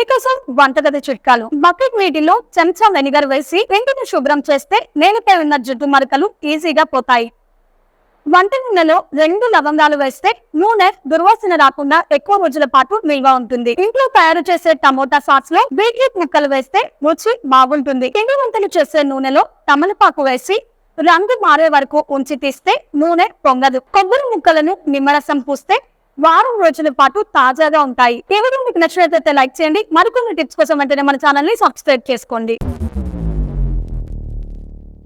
మీకోసం వంటగది చిట్కాలు. బకెట్ నీటిలో చెంచా వెనిగర్ వేసి వెంటనే శుభ్రం చేస్తే నేలపై ఉన్న జుట్టు మరకలు ఈజీగా పోతాయి. వంట నూనెలో 2 లవంగాలు వేస్తే నూనె దుర్వాసన రాకుండా ఎక్కువ రోజుల పాటు నిల్వ ఉంటుంది. ఇంట్లో తయారు చేసే టమోటా సాస్ లో బీట్రూట్ ముక్కలు వేస్తే రుచి బాగుంటుంది. పిండి వంటలు చేసే నూనెలో తమలపాకు వేసి రంగు మారే వరకు ఉంచి తీస్తే నూనె పొంగదు. కొబ్బరి ముక్కలను నిమ్మరసం పూస్తే వారం రోజుల పాటు తాజాగా ఉంటాయి. ఈ వీడియో మీకు నచ్చినట్లయితే లైక్ చేయండి. మరికొన్ని టిప్స్ కోసం వెంటనే మన ఛానల్ ని సబ్స్క్రైబ్ చేసుకోండి.